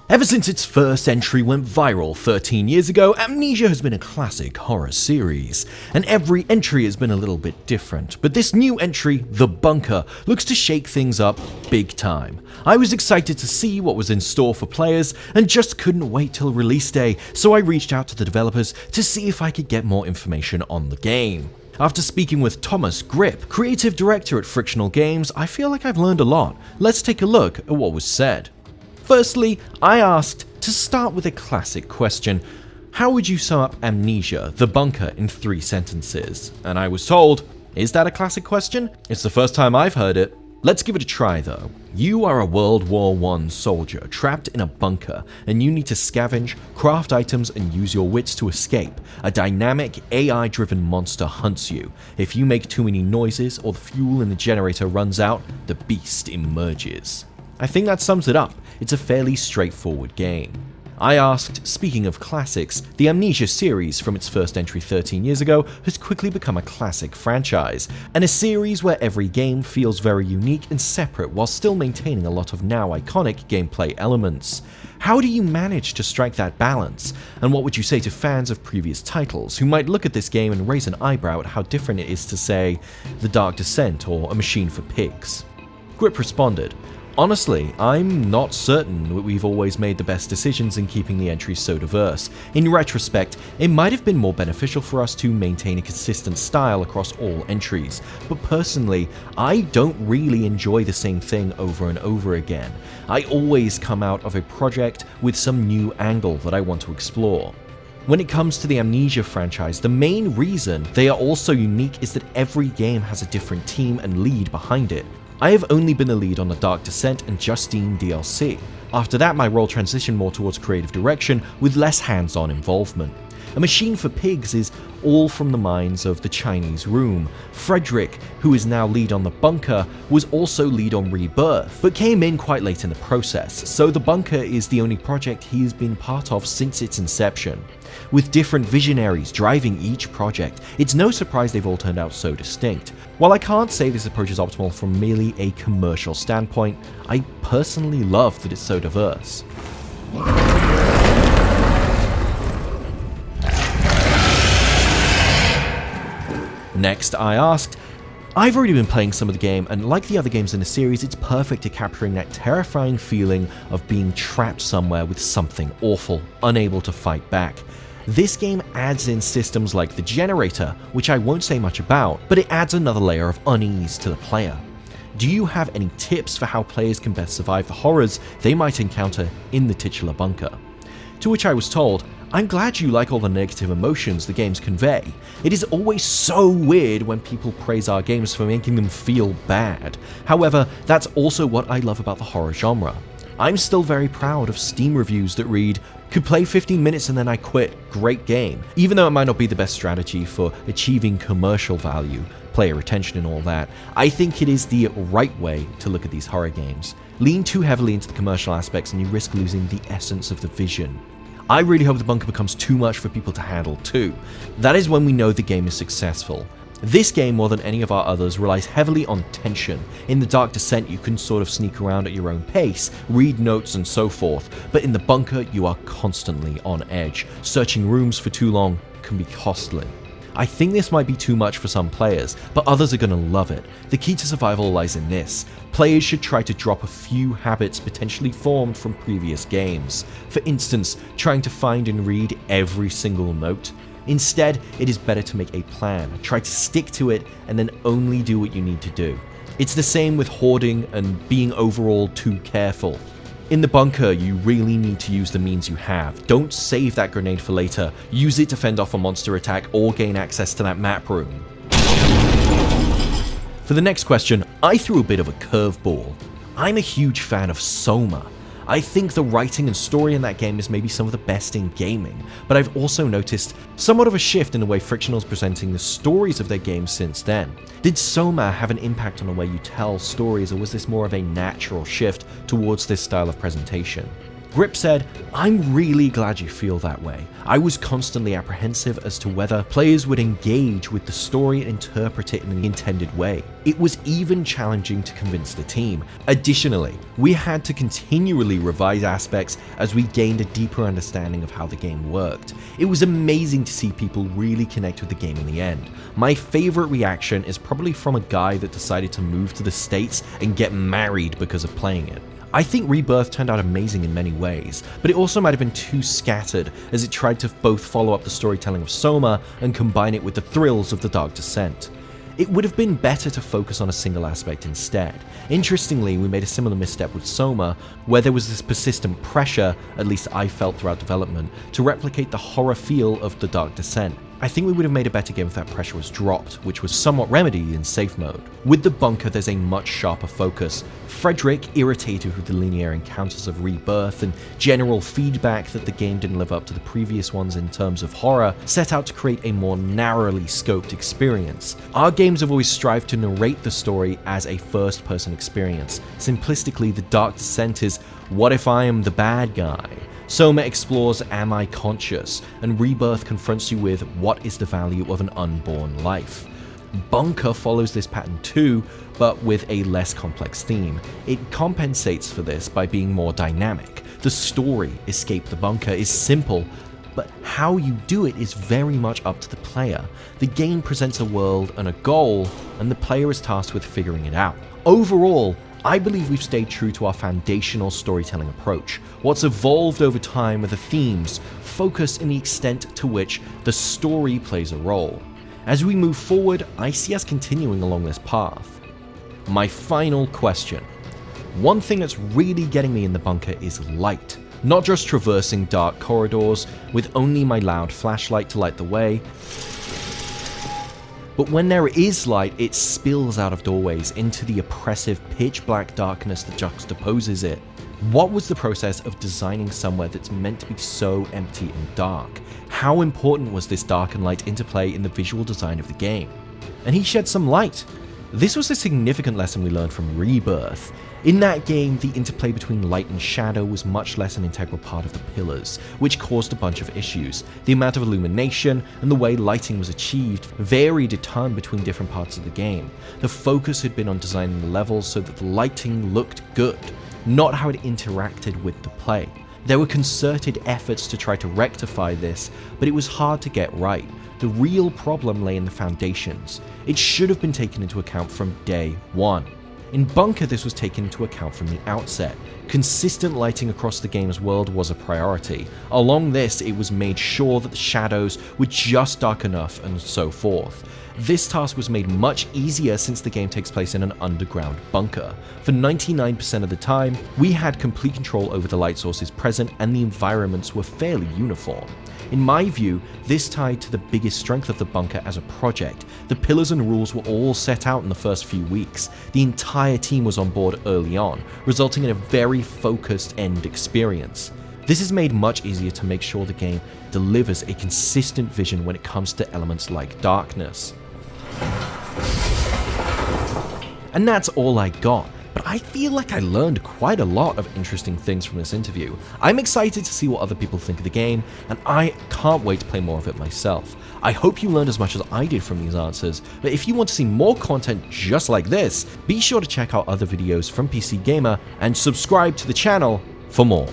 Ever since its first entry went viral 13 years ago, Amnesia has been a classic horror series, and every entry has been a little bit different, but this new entry, The Bunker, looks to shake things up big time. I was excited to see what was in store for players, and just couldn't wait till release day, so I reached out to the developers to see if I could get more information on the game. After speaking with Thomas Grip, creative director at Frictional Games, I feel like I've learned a lot. Let's take a look at what was said. Firstly, I asked to start with a classic question. How would you sum up Amnesia, The Bunker, in 3 sentences? And I was told, is that a classic question? It's the first time I've heard it. Let's give it a try though. You are a World War I soldier trapped in a bunker, and you need to scavenge, craft items, and use your wits to escape. A dynamic, AI-driven monster hunts you. If you make too many noises or the fuel in the generator runs out, the beast emerges. I think that sums it up. It's a fairly straightforward game. I asked, speaking of classics, the Amnesia series from its first entry 13 years ago has quickly become a classic franchise, and a series where every game feels very unique and separate while still maintaining a lot of now iconic gameplay elements. How do you manage to strike that balance? And what would you say to fans of previous titles who might look at this game and raise an eyebrow at how different it is to, say, The Dark Descent or A Machine for Pigs? Grip responded, honestly, I'm not certain that we've always made the best decisions in keeping the entries so diverse. In retrospect, it might have been more beneficial for us to maintain a consistent style across all entries, but personally, I don't really enjoy the same thing over and over again. I always come out of a project with some new angle that I want to explore. When it comes to the Amnesia franchise, the main reason they are all so unique is that every game has a different team and lead behind it. I have only been the lead on the Dark Descent and Justine DLC. After that, my role transitioned more towards creative direction with less hands-on involvement. A Machine for Pigs is all from the minds of the Chinese Room. Frederick, who is now lead on The Bunker, was also lead on Rebirth, but came in quite late in the process, so The Bunker is the only project he has been part of since its inception. With different visionaries driving each project, it's no surprise they've all turned out so distinct. While I can't say this approach is optimal from merely a commercial standpoint, I personally love that it's so diverse. Next, I asked, I've already been playing some of the game, and like the other games in the series, it's perfect at capturing that terrifying feeling of being trapped somewhere with something awful, unable to fight back. This game adds in systems like the generator, which I won't say much about, but it adds another layer of unease to the player. Do you have any tips for how players can best survive the horrors they might encounter in the titular bunker? To which I was told, I'm glad you like all the negative emotions the games convey. It is always so weird when people praise our games for making them feel bad. However, that's also what I love about the horror genre. I'm still very proud of Steam reviews that read, could play 15 minutes and then I quit, great game. Even though it might not be the best strategy for achieving commercial value, player retention and all that, I think it is the right way to look at these horror games. Lean too heavily into the commercial aspects and you risk losing the essence of the vision. I really hope The Bunker becomes too much for people to handle too. That is when we know the game is successful. This game, more than any of our others, relies heavily on tension. In The Dark Descent, you can sort of sneak around at your own pace, read notes and so forth, but in The Bunker, you are constantly on edge. Searching rooms for too long can be costly. I think this might be too much for some players, but others are going to love it. The key to survival lies in this. Players should try to drop a few habits potentially formed from previous games. For instance, trying to find and read every single note. Instead, it is better to make a plan, try to stick to it, and then only do what you need to do. It's the same with hoarding and being overall too careful. In The Bunker, you really need to use the means you have. Don't save that grenade for later. Use it to fend off a monster attack or gain access to that map room. For the next question, I threw a bit of a curveball. I'm a huge fan of Soma. I think the writing and story in that game is maybe some of the best in gaming, but I've also noticed somewhat of a shift in the way Frictional's presenting the stories of their games since then. Did Soma have an impact on the way you tell stories, or was this more of a natural shift towards this style of presentation? Grip said, "I'm really glad you feel that way. I was constantly apprehensive as to whether players would engage with the story and interpret it in the intended way. It was even challenging to convince the team. Additionally, we had to continually revise aspects as we gained a deeper understanding of how the game worked. It was amazing to see people really connect with the game in the end. My favorite reaction is probably from a guy that decided to move to the States and get married because of playing it. I think Rebirth turned out amazing in many ways, but it also might have been too scattered as it tried to both follow up the storytelling of Soma and combine it with the thrills of the Dark Descent. It would have been better to focus on a single aspect instead. Interestingly, we made a similar misstep with Soma, where there was this persistent pressure, at least I felt throughout development, to replicate the horror feel of the Dark Descent. I think we would have made a better game if that pressure was dropped, which was somewhat remedied in safe mode. With the bunker, there's a much sharper focus. Frederick, irritated with the linear encounters of Rebirth and general feedback that the game didn't live up to the previous ones in terms of horror, set out to create a more narrowly scoped experience. Our games have always strived to narrate the story as a first-person experience. Simplistically, the Dark Descent is, what if I am the bad guy? Soma explores am I conscious, and Rebirth confronts you with what is the value of an unborn life. Bunker follows this pattern too, but with a less complex theme. It compensates for this by being more dynamic. The story, Escape the Bunker, is simple, but how you do it is very much up to the player. The game presents a world and a goal, and the player is tasked with figuring it out. Overall, I believe we've stayed true to our foundational storytelling approach. What's evolved over time are the themes, focus in the extent to which the story plays a role. As we move forward, I see us continuing along this path. My final question. One thing that's really getting me in the bunker is light. Not just traversing dark corridors with only my loud flashlight to light the way, but when there is light, it spills out of doorways into the oppressive pitch-black darkness that juxtaposes it. What was the process of designing somewhere that's meant to be so empty and dark? How important was this dark and light interplay in the visual design of the game? And he shed some light. This was a significant lesson we learned from Rebirth. In that game, the interplay between light and shadow was much less an integral part of the pillars, which caused a bunch of issues. The amount of illumination and the way lighting was achieved varied a ton between different parts of the game. The focus had been on designing the levels so that the lighting looked good, not how it interacted with the play. There were concerted efforts to try to rectify this, but it was hard to get right. The real problem lay in the foundations. It should have been taken into account from day one. In Bunker, this was taken into account from the outset. Consistent lighting across the game's world was a priority. Along this, it was made sure that the shadows were just dark enough and so forth. This task was made much easier since the game takes place in an underground bunker. For 99% of the time, we had complete control over the light sources present and the environments were fairly uniform. In my view, this tied to the biggest strength of the bunker as a project. The pillars and rules were all set out in the first few weeks. The entire team was on board early on, resulting in a very focused end experience. This is made much easier to make sure the game delivers a consistent vision when it comes to elements like darkness. And that's all I got. But I feel like I learned quite a lot of interesting things from this interview. I'm excited to see what other people think of the game, and I can't wait to play more of it myself. I hope you learned as much as I did from these answers, but if you want to see more content just like this, be sure to check out other videos from PC Gamer and subscribe to the channel for more.